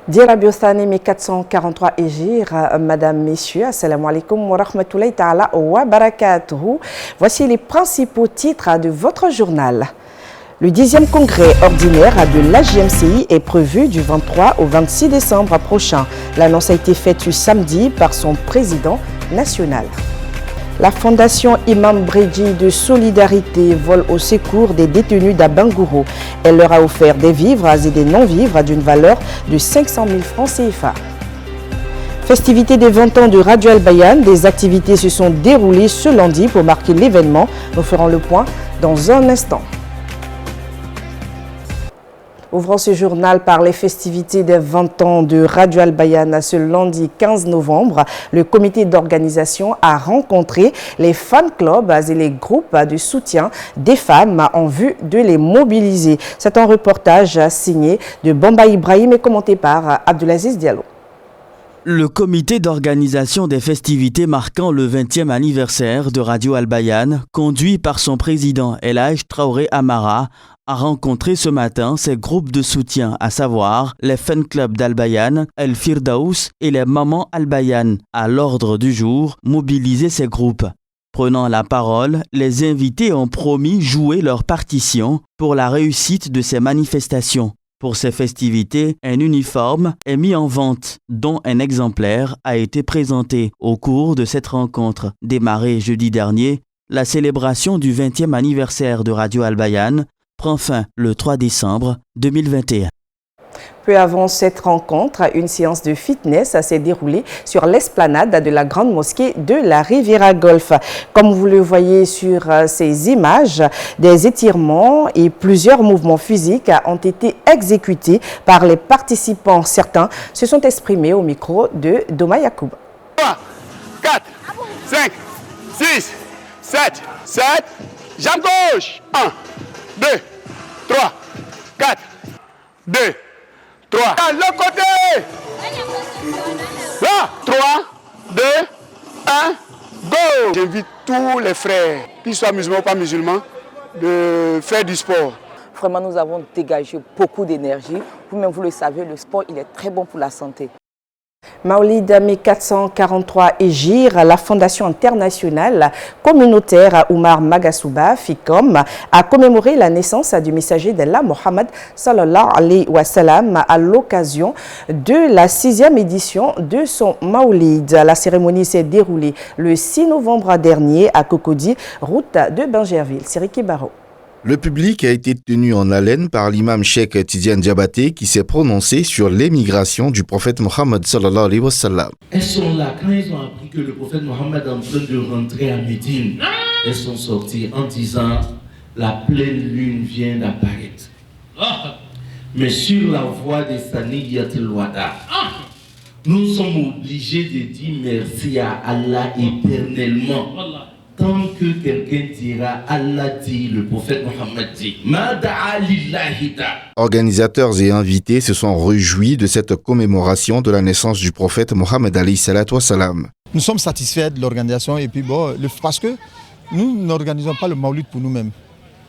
Radio Stanimi 443 Ejir, Madame, Messieurs, Assalamu alaikum wa rahmatullahi ta'ala wa barakatuhu. Voici les principaux titres de votre journal. Le 10e congrès ordinaire de l'AJMCI est prévu du 23 au 26 décembre prochain. L'annonce a été faite ce samedi par son président national. La Fondation Imam Bredji de Solidarité vole au secours des détenus d'Abangourou. Elle leur a offert des vivres et des non-vivres d'une valeur de 500 000 francs CFA. Festivité des 20 ans de Radio Al-Bayan, des activités se sont déroulées ce lundi pour marquer l'événement. Nous ferons le point dans un instant. Ouvrons ce journal par les festivités des 20 ans de Radio Al-Bayan. Ce lundi 15 novembre, le comité d'organisation a rencontré les fan clubs et les groupes de soutien des femmes en vue de les mobiliser. C'est un reportage signé de Bamba Ibrahim et commenté par Abdulaziz Diallo. Le comité d'organisation des festivités marquant le 20e anniversaire de Radio Al-Bayan, conduit par son président El Hadj Traoré Amara, a rencontré ce matin ses groupes de soutien, à savoir les fan clubs d'Al-Bayan, El Firdaous et les Mamans Al-Bayan. À l'ordre du jour, mobiliser ces groupes. Prenant la parole, les invités ont promis jouer leur partition pour la réussite de ces manifestations. Pour ces festivités, un uniforme est mis en vente, dont un exemplaire a été présenté au cours de cette rencontre. Démarrée jeudi dernier, la célébration du 20e anniversaire de Radio Al-Bayan prend fin le 3 décembre 2021. Peu avant cette rencontre, une séance de fitness s'est déroulée sur l'esplanade de la grande mosquée de la Riviera Golf. Comme vous le voyez sur ces images, des étirements et plusieurs mouvements physiques ont été exécutés par les participants. Certains se sont exprimés au micro de Doma Yacoub. 3, 4, 5, 6, 7, jambe gauche, 1, 2, 3, 4, 2, 3. À l'autre côté. Là, 3, 2, 1, go. J'invite tous les frères, qu'ils soient musulmans ou pas musulmans, de faire du sport. Vraiment, nous avons dégagé beaucoup d'énergie. Vous-même, vous le savez, le sport, il est très bon pour la santé. Maolid 1443 Ejir, la Fondation internationale communautaire Oumar Magasuba, FICOM, a commémoré la naissance du messager d'Allah Mohammed sallallahu alayhi wa sallam à l'occasion de la 6e édition de son Maolid. La cérémonie s'est déroulée le 6 novembre dernier à Cocody, route de Bangerville. Siriki Baro. Le public a été tenu en haleine par l'imam Cheikh Tidiane Diabaté qui s'est prononcé sur l'émigration du prophète Mohammed sallallahu alayhi wa sallam. Elles sont là quand ils ont appris que le prophète Mohammed est en train de rentrer à Médine. Elles sont sorties en disant la pleine lune vient d'apparaître. Mais sur la voie des Saniyat al-Wada, nous sommes obligés de dire merci à Allah éternellement. Tant que quelqu'un dira Allah dit, le prophète Mohammed dit. Organisateurs et invités se sont réjouis de cette commémoration de la naissance du prophète Mohammed alayhi salatu wa salam. Nous sommes satisfaits de l'organisation et puis parce que nous n'organisons pas le Maulid pour nous-mêmes,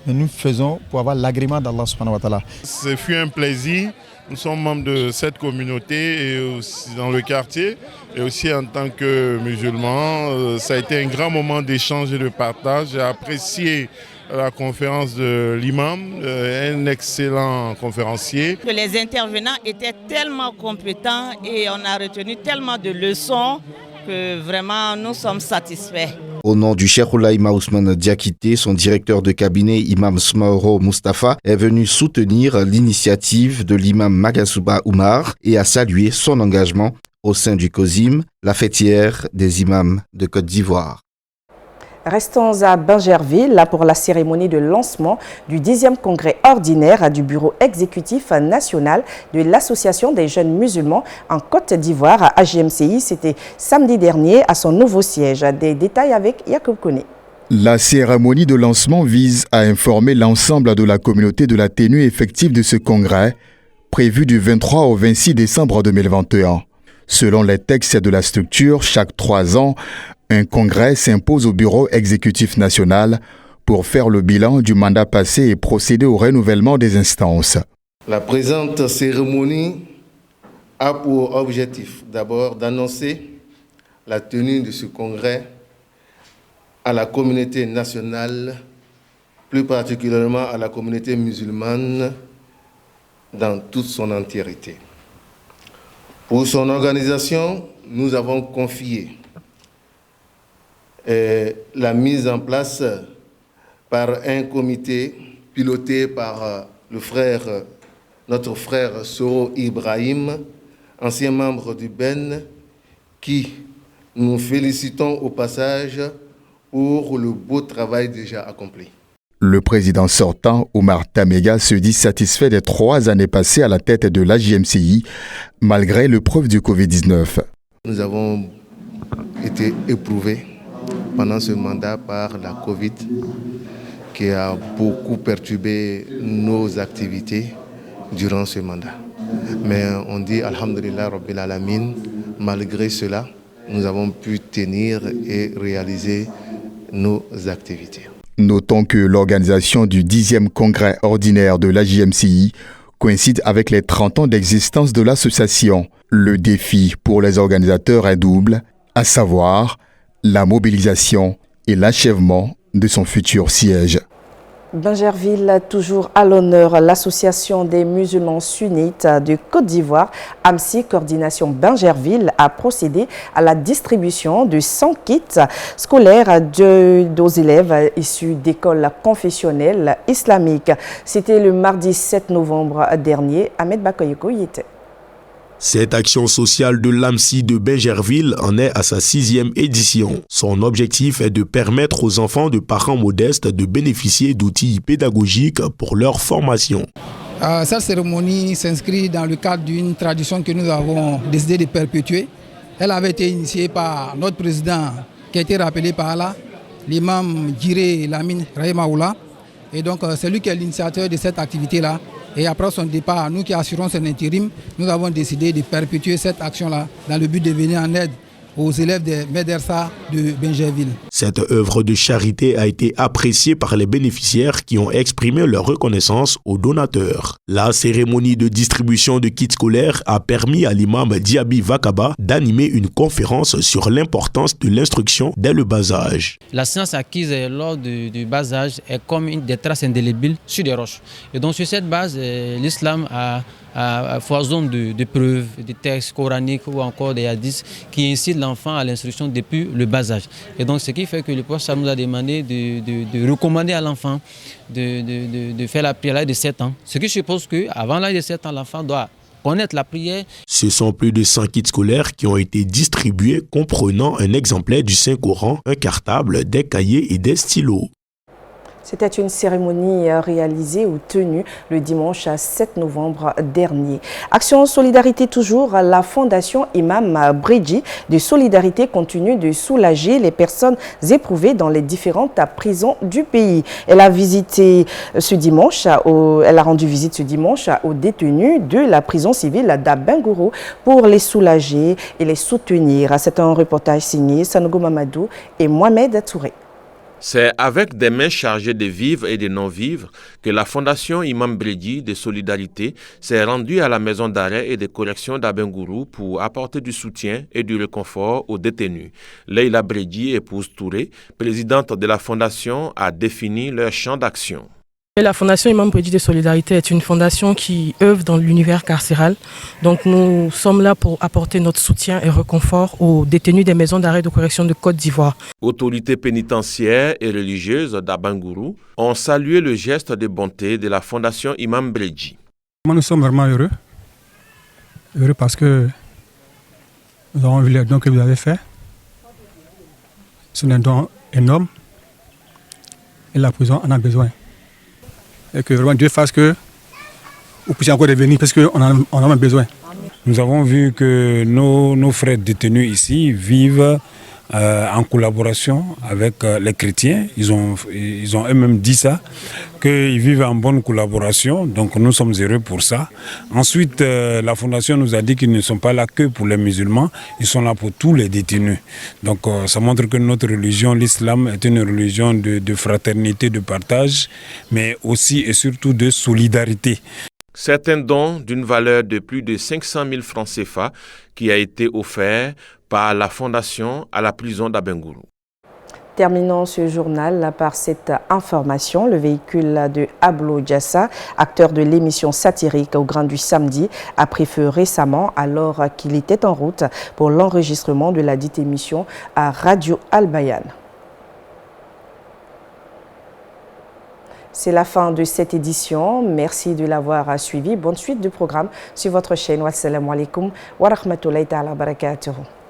mais nous faisons pour avoir l'agrément d'Allah subhanahu wa ta'ala. Ce fut un plaisir. Nous sommes membres de cette communauté et aussi dans le quartier et aussi en tant que musulmans. Ça a été un grand moment d'échange et de partage. J'ai apprécié la conférence de l'imam, un excellent conférencier. Les intervenants étaient tellement compétents et on a retenu tellement de leçons que vraiment nous sommes satisfaits. Au nom du Cheikh Oulaïma Ousmane Diakité, son directeur de cabinet, Imam Smaoro Mustafa, est venu soutenir l'initiative de l'imam Magasuba Oumar et a salué son engagement au sein du COSIM, la fêtière des imams de Côte d'Ivoire. Restons à Bangerville pour la cérémonie de lancement du 10e congrès ordinaire du bureau exécutif national de l'Association des jeunes musulmans en Côte d'Ivoire à AJMCI. C'était samedi dernier à son nouveau siège. Des détails avec Yacoub Kone. La cérémonie de lancement vise à informer l'ensemble de la communauté de la tenue effective de ce congrès, prévu du 23 au 26 décembre 2021. Selon les textes de la structure, chaque 3 ans, un congrès s'impose au bureau exécutif national pour faire le bilan du mandat passé et procéder au renouvellement des instances. La présente cérémonie a pour objectif d'abord d'annoncer la tenue de ce congrès à la communauté nationale, plus particulièrement à la communauté musulmane dans toute son entièreté. Pour son organisation, nous avons confié la mise en place par un comité piloté par notre frère Soro Ibrahim, ancien membre du BEN, qui nous félicitons au passage pour le beau travail déjà accompli. Le président sortant, Oumar Tamega, se dit satisfait des 3 années passées à la tête de l'AJMCI, malgré l'épreuve du Covid-19. Nous avons été éprouvés pendant ce mandat par la Covid, qui a beaucoup perturbé nos activités durant ce mandat. Mais on dit Alhamdulillah Rabbil Alamin, malgré cela, nous avons pu tenir et réaliser nos activités. Notons que l'organisation du 10e congrès ordinaire de l'AJMCI coïncide avec les 30 ans d'existence de l'association. Le défi pour les organisateurs est double, à savoir la mobilisation et l'achèvement de son futur siège. Bingerville, toujours à l'honneur, l'association des musulmans sunnites de Côte d'Ivoire, AMSI Coordination Bingerville, a procédé à la distribution de 100 kits scolaires aux élèves issus d'écoles confessionnelles islamiques. C'était le mardi 7 novembre dernier. Ahmed Bakoyeko y était. Cette action sociale de l'AMSI de Bingerville en est à sa 6e édition. Son objectif est de permettre aux enfants de parents modestes de bénéficier d'outils pédagogiques pour leur formation. Cette cérémonie s'inscrit dans le cadre d'une tradition que nous avons décidé de perpétuer. Elle avait été initiée par notre président qui a été rappelé par là, l'imam Djiré Lamine Rahimahullah. Et donc c'est lui qui est l'initiateur de cette activité-là. Et après son départ, nous qui assurons son intérim, nous avons décidé de perpétuer cette action-là dans le but de venir en aide aux élèves des Médersa de Bingerville. Cette œuvre de charité a été appréciée par les bénéficiaires qui ont exprimé leur reconnaissance aux donateurs. La cérémonie de distribution de kits scolaires a permis à l'imam Diaby Vakaba d'animer une conférence sur l'importance de l'instruction dès le bas âge. La science acquise lors du bas âge est comme des traces indélébiles sur des roches. Et donc sur cette base, l'islam a foison de preuves, de textes coraniques ou encore des hadiths qui incitent l'enfant à l'instruction depuis le bas âge. Et donc ce qui fait que le prophète nous a demandé de recommander à l'enfant de faire la prière à l'âge de 7 ans. Ce qui suppose qu'avant l'âge de 7 ans, l'enfant doit connaître la prière. Ce sont plus de 100 kits scolaires qui ont été distribués comprenant un exemplaire du Saint-Coran, un cartable, des cahiers et des stylos. C'était une cérémonie réalisée ou tenue le dimanche 7 novembre dernier. Action Solidarité toujours, la Fondation Imam Bredji de Solidarité continue de soulager les personnes éprouvées dans les différentes prisons du pays. Elle a rendu visite ce dimanche aux détenus de la prison civile d'Abengourou pour les soulager et les soutenir. C'est un reportage signé Sanogo Mamadou et Mohamed Touré. C'est avec des mains chargées de vivres et de non-vivres que la Fondation Imam Bredji de Solidarité s'est rendue à la maison d'arrêt et de correction d'Abengourou pour apporter du soutien et du réconfort aux détenus. Leila Bredji, épouse Touré, présidente de la Fondation, a défini leur champ d'action. La Fondation Imam Bredji de Solidarité est une fondation qui œuvre dans l'univers carcéral. Donc nous sommes là pour apporter notre soutien et réconfort aux détenus des maisons d'arrêt de correction de Côte d'Ivoire. Autorités pénitentiaires et religieuses d'Abengourou ont salué le geste de bonté de la Fondation Imam Bredji. Nous sommes vraiment heureux parce que nous avons vu les dons que vous avez faits. C'est un don énorme et la prison en a besoin. Et que vraiment Dieu fasse que vous puissiez encore revenir parce qu'on en a besoin. Nous avons vu que nos frères détenus ici vivent en collaboration avec les chrétiens. Ils ont eux-mêmes dit ça, qu'ils vivent en bonne collaboration. Donc nous sommes heureux pour ça. Ensuite, la Fondation nous a dit qu'ils ne sont pas là que pour les musulmans, ils sont là pour tous les détenus. Donc ça montre que notre religion, l'islam, est une religion de fraternité, de partage, mais aussi et surtout de solidarité. C'est un don d'une valeur de plus de 500 000 francs CFA qui a été offert par la Fondation à la prison d'Abengourou. Terminons ce journal par cette information. Le véhicule de Ablo Diassa, acteur de l'émission satirique au Grand du Samedi, a pris feu récemment alors qu'il était en route pour l'enregistrement de la dite émission à Radio Al-Bayan. C'est la fin de cette édition. Merci de l'avoir suivi. Bonne suite du programme sur votre chaîne. Wassalamu alaikum wa rahmatullahi ta'ala barakatuhu.